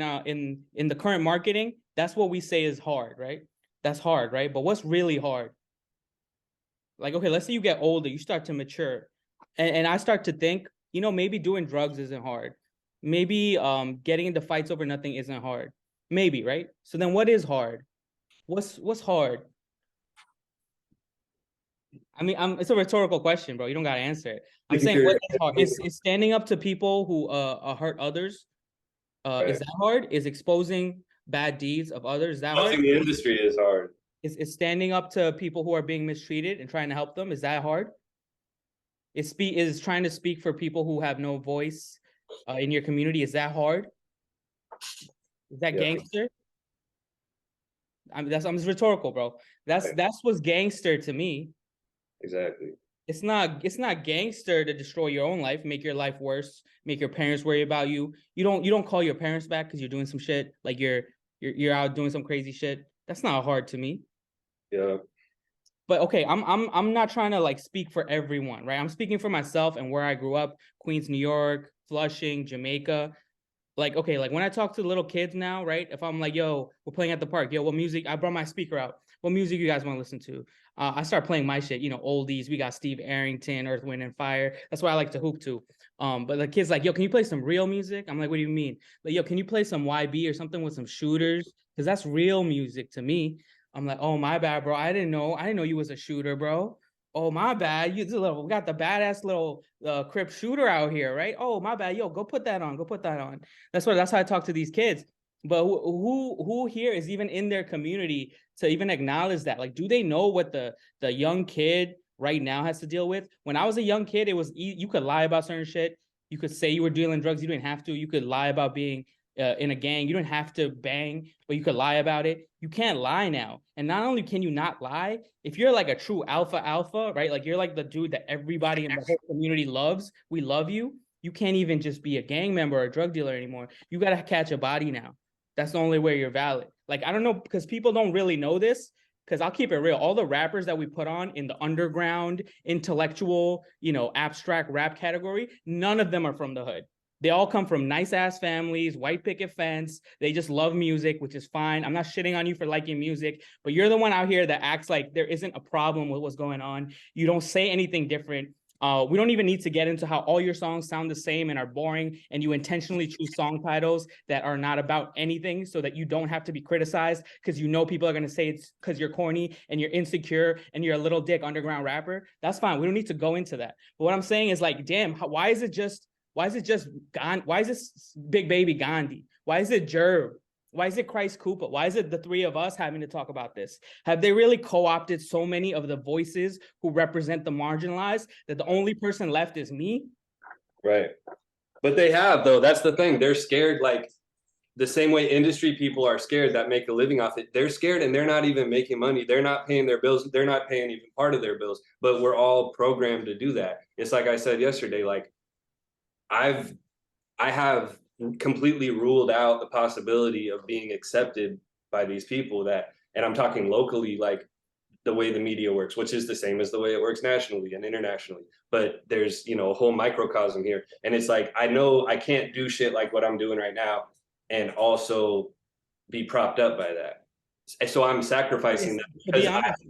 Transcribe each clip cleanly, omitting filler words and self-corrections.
now in the current marketing, that's what we say is hard, right? That's hard, right? But what's really hard? Like, okay, let's say you get older, you start to mature, and I start to think, maybe doing drugs isn't hard. Maybe getting into fights over nothing isn't hard. Maybe, right? So then what is hard? What's hard? I mean, it's a rhetorical question, bro. You don't gotta answer it. I'm saying what is hard? Is standing up to people who hurt others. Is that hard? Is exposing bad deeds of others, is that hard? The industry is hard. Is standing up to people who are being mistreated and trying to help them, is that hard? Is trying to speak for people who have no voice in your community, is that hard? Is that gangster? I mean, I'm just rhetorical, bro. That's what's gangster to me. Exactly. It's not gangster to destroy your own life, make your life worse, make your parents worry about you. You don't call your parents back because you're doing some shit, like you're out doing some crazy shit. That's not hard to me. Yeah. But okay, I'm not trying to like speak for everyone, right? I'm speaking for myself and where I grew up, Queens, New York, Flushing, Jamaica. Like, okay, like when I talk to little kids now, right? If I'm like, yo, we're playing at the park, yo, what music? I brought my speaker out. What music you guys want to listen to? I start playing my shit, oldies. We got Steve Arrington, Earth, Wind, and Fire. That's what I like to hoop to. But the kids like, yo, can you play some real music? I'm like, what do you mean? Like, yo, can you play some YB or something with some shooters? Because that's real music to me. I'm like, oh, my bad, bro. I didn't know you was a shooter, bro. Oh, my bad. We got the badass little Crip shooter out here, right? Oh, my bad. Yo, go put that on. Go put that on. That's how I talk to these kids. But who here is even in their community to even acknowledge that? Like, do they know what the young kid right now has to deal with? When I was a young kid, it was you could lie about certain shit. You could say you were dealing drugs. You didn't have to. You could lie about being in a gang. You don't have to bang, but you could lie about it. You can't lie now. And not only can you not lie, if you're like a true alpha, right? Like you're like the dude that everybody in the whole community loves. We love you. You can't even just be a gang member or a drug dealer anymore. You got to catch a body now. That's the only way you're valid. Like, I don't know, because people don't really know this, because I'll keep it real. All the rappers that we put on in the underground, intellectual, abstract rap category, none of them are from the hood. They all come from nice ass families, white picket fence. They just love music, which is fine. I'm not shitting on you for liking music, but you're the one out here that acts like there isn't a problem with what's going on. You don't say anything different. We don't even need to get into how all your songs sound the same and are boring, and you intentionally choose song titles that are not about anything so that you don't have to be criticized because people are going to say it's because you're corny and you're insecure and you're a little dick underground rapper. That's fine. We don't need to go into that. But what I'm saying is like, damn, why is it just Gandhi? Why is this Big Baby Gandhi? Why is it Jirb? Why is it Khrist Koopa? Why is it the three of us having to talk about this? Have they really co-opted so many of the voices who represent the marginalized that the only person left is me? Right. But they have, though. That's the thing. They're scared, like the same way industry people are scared that make a living off it. They're scared and they're not even making money. They're not paying their bills. They're not paying even part of their bills. But we're all programmed to do that. It's like I said yesterday, like I have completely ruled out the possibility of being accepted by these people and I'm talking locally, like the way the media works, which is the same as the way it works nationally and internationally. But there's, a whole microcosm here. And it's like, I know I can't do shit like what I'm doing right now and also be propped up by that. So I'm sacrificing that. To be honest,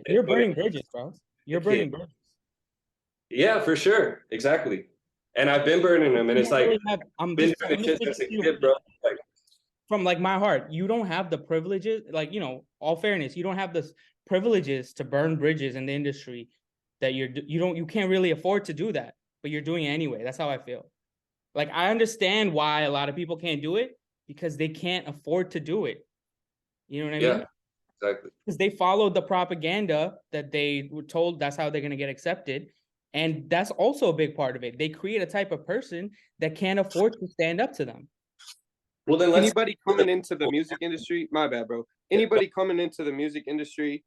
you're burning bridges, bro. You're burning bridges. Yeah, for sure. Exactly. And I've been burning them, and it's like I'm been doing shit since a kid, bro. Like, from like my heart, you don't have the privileges, like all fairness, you don't have the privileges to burn bridges in the industry that you can't really afford to do that, but you're doing it anyway. That's how I feel. Like I understand why a lot of people can't do it because they can't afford to do it. You know what I mean? Yeah, exactly. Because they followed the propaganda that they were told that's how they're gonna get accepted. And that's also a big part of it. They create a type of person that can't afford to stand up to them. Well, then anybody coming into the music industry, my bad, bro. Anybody coming into the music industry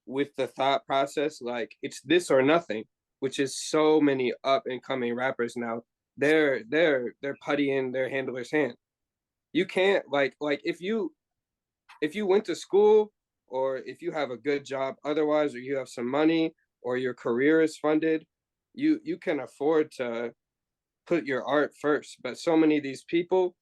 with the thought process, like it's this or nothing, which is so many up and coming rappers now, they're puttying their handler's hand. You can't like if you went to school or if you have a good job otherwise, or you have some money or your career is funded, you can afford to put your art first. But so many of these people,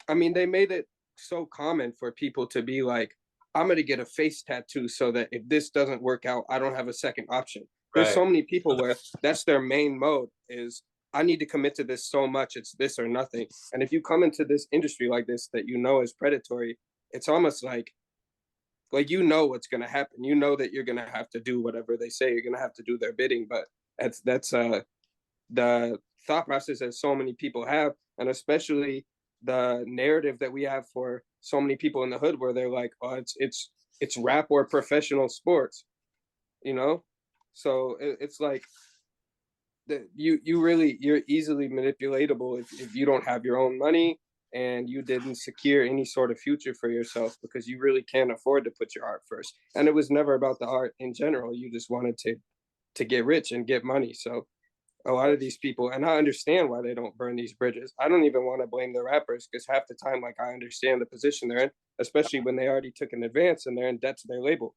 I mean, they made it so common for people to be like, I'm gonna get a face tattoo so that if this doesn't work out, I don't have a second option. There's Right. so many people where that's their main mode is I need to commit to this so much, it's this or nothing. And if you come into this industry like this that you know is predatory, it's almost like you know what's gonna happen. You know that you're gonna have to do whatever they say. You're gonna have to do their bidding. But that's the thought process that so many people have, and especially the narrative that we have for so many people in the hood, where they're like, "Oh, it's rap or professional sports," you know. So it's like that you're easily manipulatable if you don't have your own money and you didn't secure any sort of future for yourself, because you really can't afford to put your art first. And it was never about the art in general. You just wanted to get rich and get money. So a lot of these people, and I understand why they don't burn these bridges. I don't even want to blame the rappers, because half the time, like, I understand the position they're in, especially when they already took an advance and they're in debt to their label.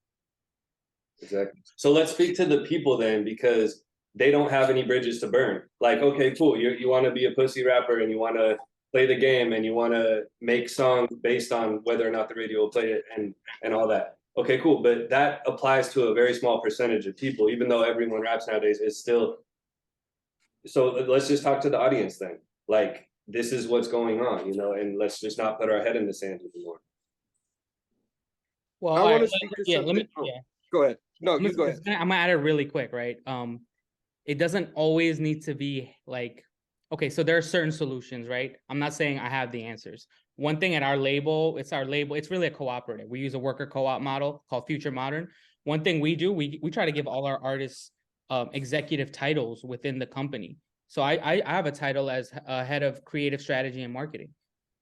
Exactly. So let's speak to the people then, because they don't have any bridges to burn. Like, okay, cool. You want to be a pussy rapper and you want to play the game and you want to make songs based on whether or not the radio will play it and all that. Okay, cool. But that applies to a very small percentage of people, even though everyone raps nowadays. Is still. So let's just talk to the audience then. Like, this is what's going on, you know, and let's just not put our head in the sand anymore. Well, I want to speak to something. let me Go ahead. No, you go ahead. I'm gonna add it really quick, right? It doesn't always need to be like, okay, so there are certain solutions, right? I'm not saying I have the answers. One thing at our label, it's really a cooperative. We use a worker co-op model called Future Modern. One thing we do, we try to give all our artists executive titles within the company. So I have a title as head of creative strategy and marketing.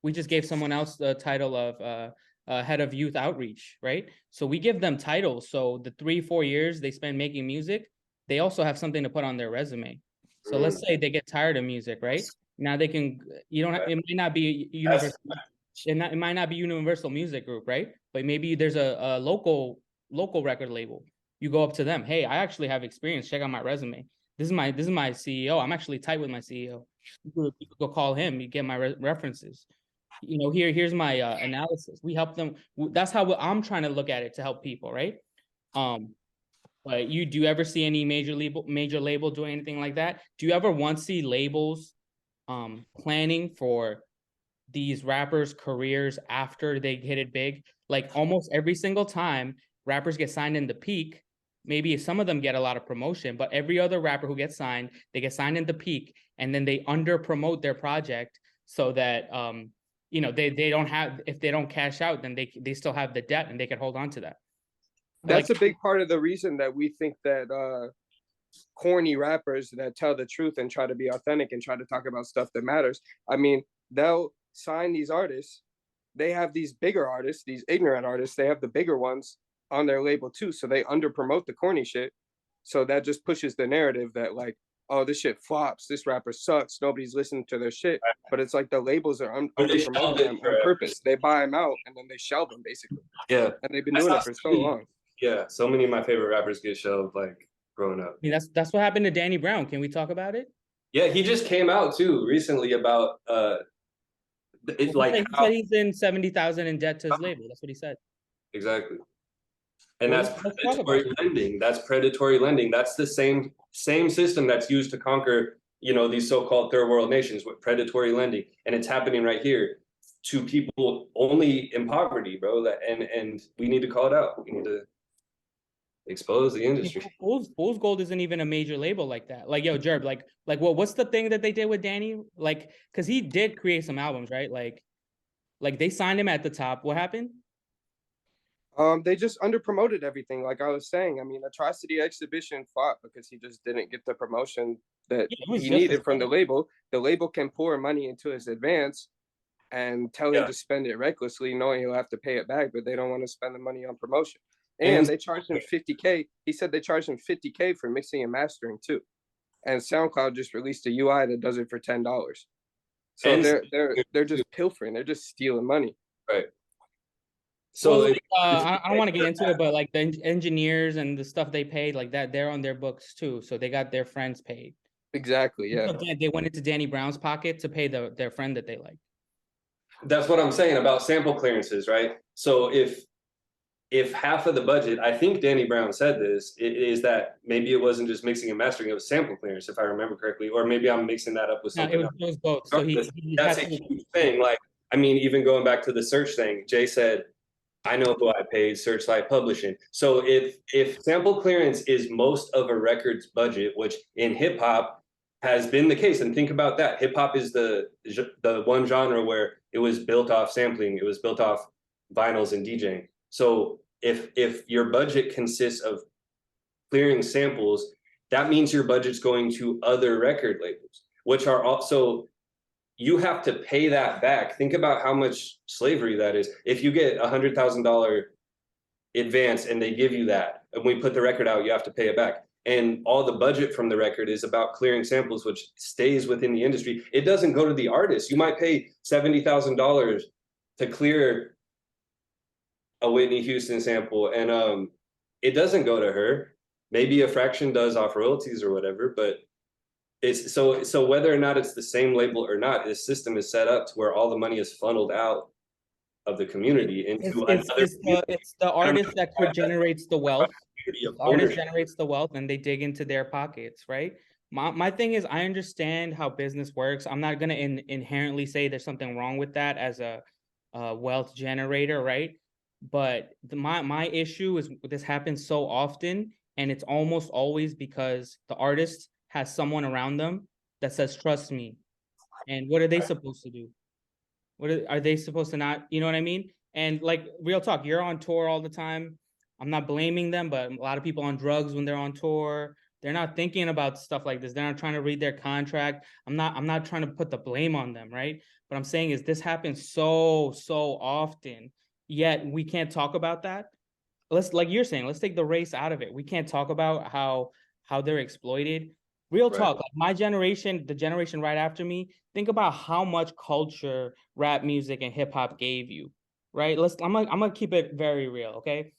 We just gave someone else the title of head of youth outreach, right? So we give them titles. So the 3-4 years they spend making music, they also have something to put on their resume. So let's say they get tired of music, right? Now they can, you don't have, it might not be universal. It might not be Universal Music Group, right? But maybe there's a local record label. You go up to them. Hey, I actually have experience. Check out my resume. This is my CEO. I'm actually tight with my CEO. You could go call him. You get my references. You know, here's my analysis. We help them. That's how I'm trying to look at it to help people, right? But do you ever see any major label doing anything like that? Do you ever once see labels planning for these rappers' careers after they hit it big? Like almost every single time rappers get signed in the peak, maybe some of them get a lot of promotion, but every other rapper who gets signed, they get signed in the peak, and then they under promote their project so that you know, they don't have, if they don't cash out, then they still have the debt and they can hold on to that. That's a big part of the reason that we think that corny rappers that tell the truth and try to be authentic and try to talk about stuff that matters. I mean, they'll sign these artists. They have these bigger artists, these ignorant artists. They have the bigger ones on their label too. So they under promote the corny shit. So that just pushes the narrative that like, oh, this shit flops. This rapper sucks. Nobody's listening to their shit. But it's like the labels are under promoting them on purpose. They buy them out and then they shelve them basically. Yeah. And they've been doing it for so long. Yeah. So many of my favorite rappers get shelved like growing up. I mean, that's what happened to Danny Brown. Can we talk about it? Yeah, he just came out too recently about it's like he said he's in 70,000 in debt to his label. That's what he said. Exactly. And Well, that's predatory lending. That's predatory lending. That's the same system that's used to conquer, you know, these so-called third world nations with predatory lending. And it's happening right here to people only in poverty, bro. And we need to call it out. We need to expose the industry. Fool's Gold isn't even a major label like that. Like, yo, Jirb, like what's the thing that they did with Danny? Like, because he did create some albums, right? Like they signed him at the top. What happened? They just under promoted everything. Like I was saying, I mean, Atrocity Exhibition fought because he just didn't get the promotion that he needed from the label. The label can pour money into his advance and tell him to spend it recklessly, knowing he'll have to pay it back, but they don't want to spend the money on promotion. And they charged him $50K. He said they charged him $50K for mixing and mastering too. And SoundCloud just released a UI that does it for $10. So they're just pilfering. They're just stealing money. Right. So well, I don't want to get into it, but like the engineers and the stuff they paid, like that, they're on their books too. So they got their friends paid. Exactly. Yeah. So they went into Danny Brown's pocket to pay their friend that they like. That's what I'm saying about sample clearances, right? So if half of the budget, I think Danny Brown said this, is that maybe it wasn't just mixing and mastering, it was sample clearance, if I remember correctly, or maybe I'm mixing that up with No, something else. it was both. So he That's had a to. huge thing. Like, I mean, even going back to the search thing, Jay said, I know who I paid, Searchlight Publishing. So if sample clearance is most of a record's budget, which in hip hop has been the case, and think about that, hip hop is the one genre where it was built off sampling, it was built off vinyls and DJing. So if your budget consists of clearing samples, that means your budget's going to other record labels, which are also, you have to pay that back. Think about how much slavery that is. If you get $100,000 advance and they give you that, and we put the record out, you have to pay it back. And all the budget from the record is about clearing samples, which stays within the industry. It doesn't go to the artist. You might pay $70,000 to clear a Whitney Houston sample, and it doesn't go to her. Maybe a fraction does off royalties or whatever, but it's so whether or not it's the same label or not, this system is set up to where all the money is funneled out of the community into It's the artist that generates the wealth. The artist ownership. generates the wealth, and they dig into their pockets, right? My thing is, I understand how business works. I'm not gonna inherently say there's something wrong with that as a wealth generator, right? But my issue is this happens so often, and it's almost always because the artist has someone around them that says, "Trust me." And what are they supposed to do? Are they supposed to not? You know what I mean? And like real talk, you're on tour all the time. I'm not blaming them, but a lot of people on drugs when they're on tour, they're not thinking about stuff like this. They're not trying to read their contract. I'm not trying to put the blame on them, right? What I'm saying is this happens so often, yet we can't talk about that. Let's, like you're saying, let's take the race out of it. We can't talk about how they're exploited. Real talk, like my generation, the generation right after me, think about how much culture rap music and hip hop gave you, right? I'm gonna keep it very real, okay?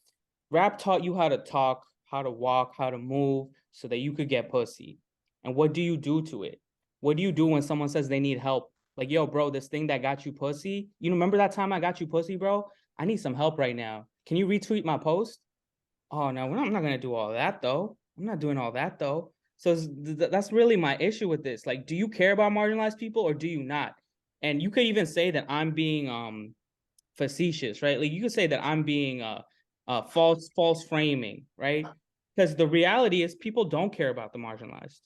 Rap taught you how to talk, how to walk, how to move so that you could get pussy. And what do you do to it? What do you do when someone says they need help? Like, yo, bro, this thing that got you pussy, you remember that time I got you pussy, bro? I need some help right now. Can you retweet my post? Oh, no, I'm not going to do all that, though. I'm not doing all that, though. So that's really my issue with this. Like, do you care about marginalized people or do you not? And you could even say that I'm being facetious, right? Like, you could say that I'm being false framing, right? Because the reality is people don't care about the marginalized.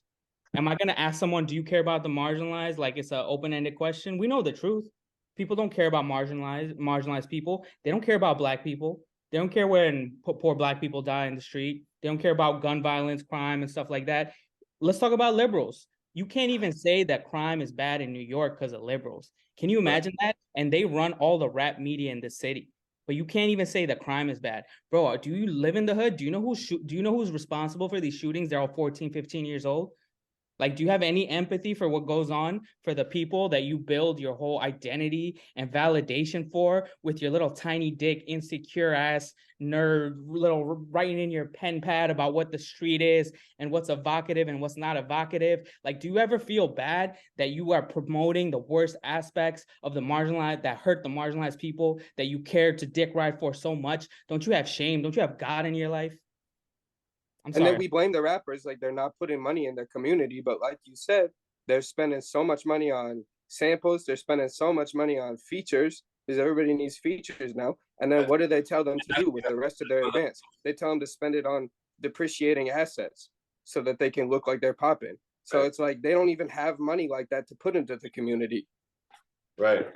Am I going to ask someone, do you care about the marginalized? Like it's an open-ended question. We know the truth. People don't care about marginalized people. They don't care about Black people. They don't care when poor Black people die in the street. They don't care about gun violence, crime, and stuff like that. Let's talk about liberals. You can't even say that crime is bad in New York because of liberals. Can you imagine that? And they run all the rap media in the city. But you can't even say that crime is bad. Bro, do you live in the hood? Do you know who's responsible for these shootings? They're all 14, 15 years old. Like, do you have any empathy for what goes on for the people that you build your whole identity and validation for with your little tiny dick, insecure ass nerd, little writing in your pen pad about what the street is and what's evocative and what's not evocative? Like, do you ever feel bad that you are promoting the worst aspects of the marginalized that hurt the marginalized people that you care to dick ride for so much? Don't you have shame? Don't you have God in your life? I'm And then sorry. we blame the rappers like they're not putting money in their community. But like you said, they're spending so much money on samples. They're spending so much money on features because everybody needs features now. And then what do they tell them to do with the rest of their advance? They tell them to spend it on depreciating assets so that they can look like they're popping. So it's like they don't even have money like that to put into the community. Right.